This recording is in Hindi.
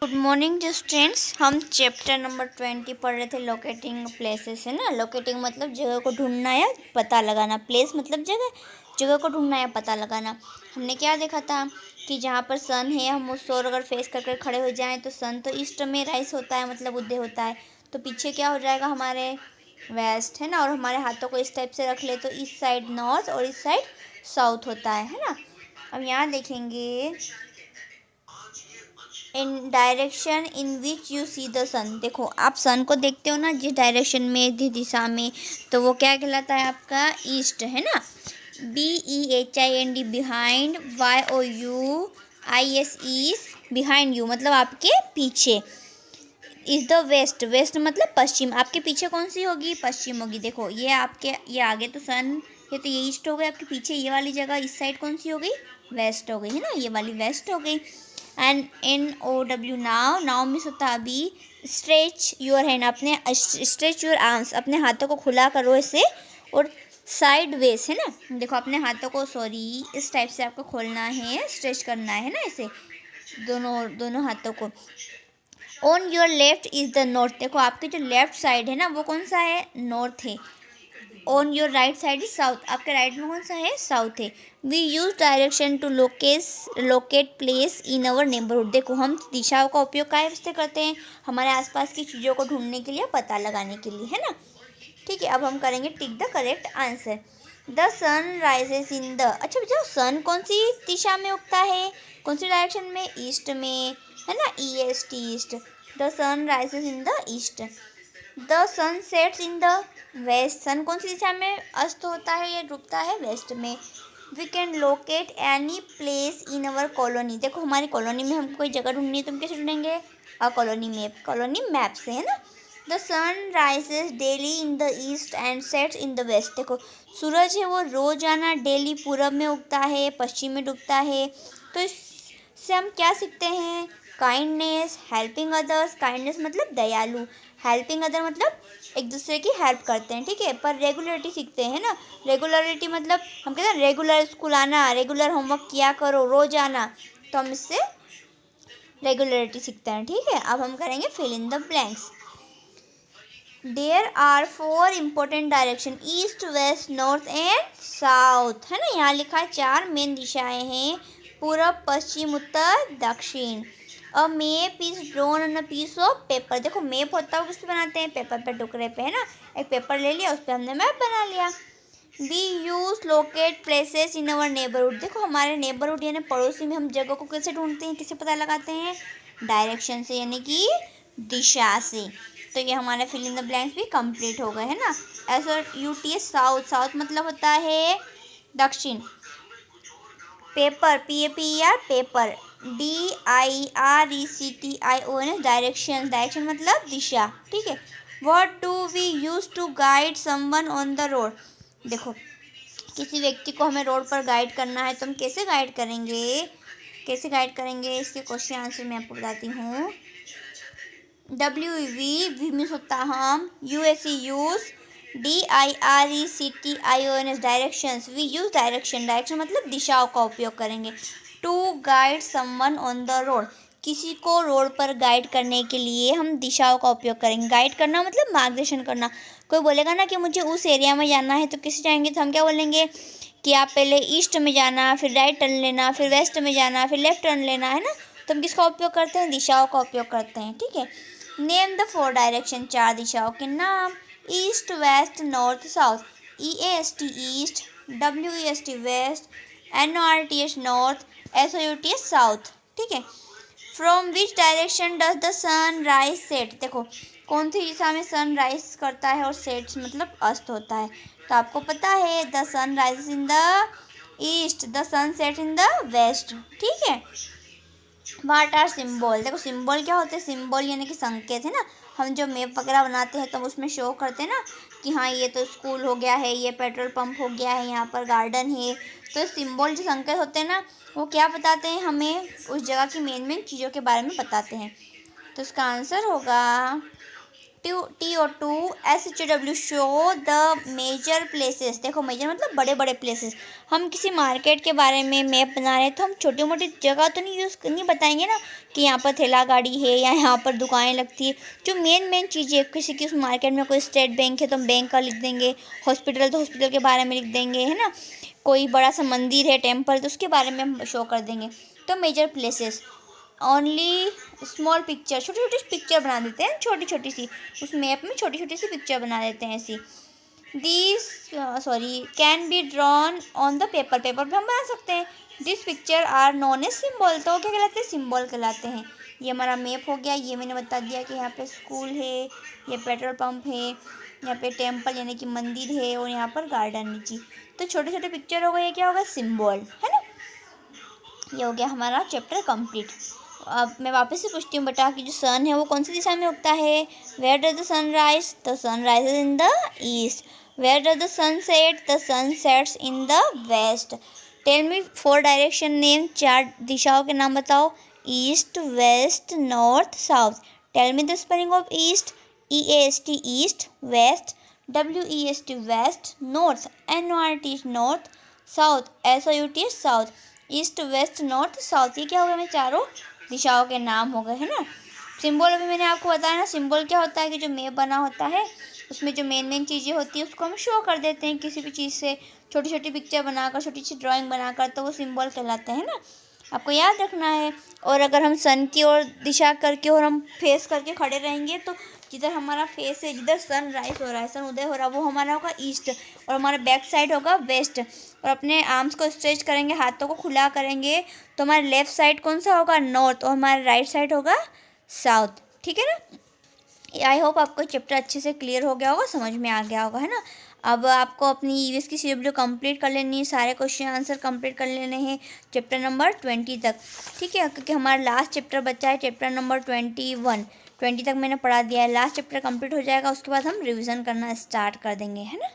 Good morning students. हम चैप्टर नंबर 20 पढ़ रहे थे, लोकेटिंग प्लेसेस, है ना। लोकेटिंग मतलब जगह को ढूंढना या पता लगाना, प्लेस मतलब जगह, जगह को ढूंढना या पता लगाना। हमने क्या देखा था कि जहाँ पर सन है, हम उस ओर अगर फेस कर खड़े हो जाएं तो सन तो ईस्ट में राइज होता है, मतलब उदय होता है। तो पीछे क्या हो जाएगा हमारे, वेस्ट, है ना। और हमारे हाथों को इस टाइप से रख ले तो ईस्ट साइड नॉर्थ और इस साइड साउथ होता है ना। अब यहाँ देखेंगे in direction in which you see the sun. देखो आप सन को देखते हो ना, जिस डायरेक्शन में, जिस दिशा में, तो वो क्या कहलाता है आपका, ईस्ट, है ना। BEHIND, behind, YOUIS, east, behind you मतलब आपके पीछे। इज द वेस्ट, वेस्ट मतलब पश्चिम, आपके पीछे कौन सी होगी, पश्चिम होगी। देखो ये आपके, ये आगे तो सन, ये तो ये ईस्ट हो गई, आपके पीछे ये वाली जगह इस साइड कौन सी हो गई, वेस्ट हो गई, है ना, ये वाली वेस्ट हो गई। And NOW, now, now means होता है अभी। स्ट्रेच योर हैंड, अपने स्ट्रेच योर आर्म्स, अपने हाथों को खुला करो ऐसे, और साइड वेज, है ना। देखो अपने हाथों को, सॉरी, इस टाइप से आपको खोलना है, स्ट्रेच करना है ना, ऐसे दोनों दोनों हाथों को। On your left is the north, देखो आपके जो लेफ्ट साइड है ना वो कौन सा है, नॉर्थ है। On your right side is south, आपके राइट में कौन सा है, साउथ है। We use direction to locate place in our neighbourhood, देखो हम दिशाओं का उपयोग कैसे करते हैं, हमारे आसपास की चीज़ों को ढूंढने के लिए, पता लगाने के लिए, है ना। ठीक है, अब हम करेंगे tick the correct answer. The sun rises in the, अच्छा बच्चों सन कौन सी दिशा में उगता है, कौन सी डायरेक्शन में, ईस्ट में, है ना, EST, east. The sun rises in the east. The sun sets in the west, sun कौन सी दिशा में अस्त होता है या डूबता है, वेस्ट में। We can locate any place in our colony, देखो हमारी कॉलोनी में हमको कोई जगह ढूंढनी है तो हम कैसे ढूंढेंगे, कॉलोनी मैप, कॉलोनी मैप से, है ना। The sun rises daily in the east and sets in the west, देखो सूरज है वो रोजाना डेली पूरब में उगता है, पश्चिम में डूबता है। तो इससे हम क्या सीखते हैं, काइंडनेस, हेल्पिंग अदर्स, काइंडनेस मतलब दयालु, हेल्पिंग अदर मतलब एक दूसरे की हेल्प करते हैं, ठीक है। पर रेगुलरिटी सीखते हैं ना, रेगुलरिटी मतलब हम कहते हैं रेगुलर स्कूल आना, रेगुलर होमवर्क किया करो, रोज आना, तो हम इससे रेगुलरिटी सीखते हैं, ठीक है। अब हम करेंगे fill in the blanks. There are 4 important direction, east, west, north and south, है ना। यहाँ लिखा है 4 मेन दिशाएं हैं, पूरब, पश्चिम, उत्तर, दक्षिण। A map is drawn on a piece of paper, देखो मैप होता है किस पे बनाते हैं, पेपर पे, टुकड़े पे, है ना। एक पेपर ले लिया, उस पर हमने मैप बना लिया। We use locate places in our neighbourhood, देखो हमारे नेबरहुड यानी पड़ोसी में हम जगह को कैसे ढूंढते हैं, किसे पता लगाते हैं, डायरेक्शन से, यानी कि दिशा से। तो ये हमारे फिल इन द ब्लैंक्स भी कंप्लीट हो गए, है ना। ऐसा UTS, साउथ, साउथ मतलब होता है दक्षिण। Paper, PAPER, paper, DIRECTION, direction, direction मतलब दिशा, ठीक है। What do we use to guide someone on the road, देखो किसी व्यक्ति को हमें रोड पर गाइड करना है तो हम कैसे गाइड करेंगे, कैसे गाइड करेंगे, इसके क्वेश्चन आंसर मैं आपको बताती हूँ। WV मीन्स होता हम, USE use, DIRECTION directions, we use direction, direction मतलब दिशाओं का उपयोग करेंगे। To guide someone on the road, किसी को रोड पर गाइड करने के लिए हम दिशाओं का उपयोग करेंगे। गाइड करना मतलब मार्गदर्शन करना। कोई बोलेगा ना कि मुझे उस एरिया में जाना है तो किसे जाएंगे, तो हम क्या बोलेंगे कि आप पहले ईस्ट में जाना, फिर राइट टर्न लेना, फिर वेस्ट में जाना, फिर लेफ्ट टर्न लेना, है ना। तो हम किसका उपयोग करते हैं, दिशाओं का उपयोग करते हैं, ठीक है। नेम द 4 डायरेक्शन, 4 दिशाओं के नाम। East, west, north, south. EAST east, WEST west, NORTH north, SOUTH south, ठीक है। From which direction does the sun rise set, देखो कौन सी दिशा में सन राइज करता है और सेट्स मतलब अस्त होता है। तो आपको पता है the sun rise in the east, the sun set in the west, ठीक है। वाट आर सिम्बॉल, देखो सिम्बॉल क्या होते हैं, सिम्बॉल यानी कि संकेत, है ना। हम जो मैप वगैरह बनाते हैं तो उसमें शो करते हैं ना कि हाँ ये तो स्कूल हो गया है, ये पेट्रोल पंप हो गया है, यहाँ पर गार्डन है। तो सिम्बॉल जो संकेत होते हैं ना, वो क्या बताते हैं, हमें उस जगह की मेन मेन चीज़ों के बारे में बताते हैं। तो इसका आंसर होगा TO2 SHW show the major places. देखो मेजर मतलब बड़े बड़े प्लेसेस। हम किसी मार्केट के बारे में मैप बना रहे हैं तो हम छोटी मोटी जगह तो नहीं बताएंगे ना कि यहाँ पर ठेला गाड़ी है या यहाँ पर दुकानें लगती है। जो मेन चीज़ें, किसी की उस मार्केट में कोई स्टेट बैंक है तो हम बैंक का लिख देंगे, हॉस्पिटल तो हॉस्पिटल के बारे में लिख देंगे, है ना। कोई बड़ा सा मंदिर है, टेम्पल, तो उसके बारे में हम शो कर देंगे। तो major places only small picture, छोटी छोटी पिक्चर बना देते हैं, छोटी छोटी सी, उस मैप में छोटी छोटी सी पिक्चर बना देते हैं ऐसी। This can be drawn on the paper, paper पे हम बना सकते हैं। This picture are known a symbol, तो क्या कहलाते हैं? सिम्बॉल कहलाते हैं। ये हमारा मैप हो गया। ये मैंने बता दिया कि यहाँ पे स्कूल है, ये पेट्रोल पंप है, यहाँ पे टेम्पल यानी कि मंदिर है, और यहाँ पर गार्डन है जी। तो छोटे छोटे पिक्चर हो गए, ये क्या होगा? सिम्बॉल, है ना। ये हो गया हमारा चैप्टर कंप्लीट। अब मैं वापस से पूछती हूँ बेटा कि जो सन है वो कौन सी दिशा में उगता है? Where does the sun rise? The sun rises in the east. Where does the sun set? The sun sets in the west. Tell me 4 direction name, 4 दिशाओं के नाम बताओ। East, west, north, south. Tell me the spelling of east. EAST east, west WEST west, north NORT north, south SOUT south. East, west, north, south, ये क्या हो गया? मैं चारों दिशाओं के नाम हो गए, है ना। सिंबल अभी मैंने आपको बताया ना, सिंबल क्या होता है कि जो मैप बना होता है उसमें जो मेन चीज़ें होती है उसको हम शो कर देते हैं किसी भी चीज़ से, छोटी छोटी पिक्चर बनाकर, छोटी सी ड्राइंग बनाकर, तो वो सिंबल कहलाते हैं ना। आपको याद रखना है। और अगर हम सन की ओर दिशा करके और हम फेस करके खड़े रहेंगे तो जिधर हमारा फेस है, जिधर सन राइज हो रहा है, सन उदय हो रहा है, वो हमारा होगा ईस्ट, और हमारा बैक साइड होगा वेस्ट। और अपने आर्म्स को स्ट्रेच करेंगे, हाथों को खुला करेंगे, तो हमारे लेफ्ट साइड कौन सा होगा? नॉर्थ, और हमारा राइट साइड होगा साउथ। ठीक है ना। आई होप आपको चैप्टर अच्छे से क्लियर हो गया होगा, समझ में आ गया होगा, है ना। अब आपको अपनी EVS की CW कंप्लीट कर लेनी है, सारे क्वेश्चन आंसर कंप्लीट कर लेने हैं चैप्टर नंबर 20 तक। ठीक है, क्योंकि हमारा लास्ट चैप्टर बचा है चैप्टर नंबर 20 तक मैंने पढ़ा दिया है। लास्ट चैप्टर कंप्लीट हो जाएगा, उसके बाद हम रिवीजन करना स्टार्ट कर देंगे, है ना।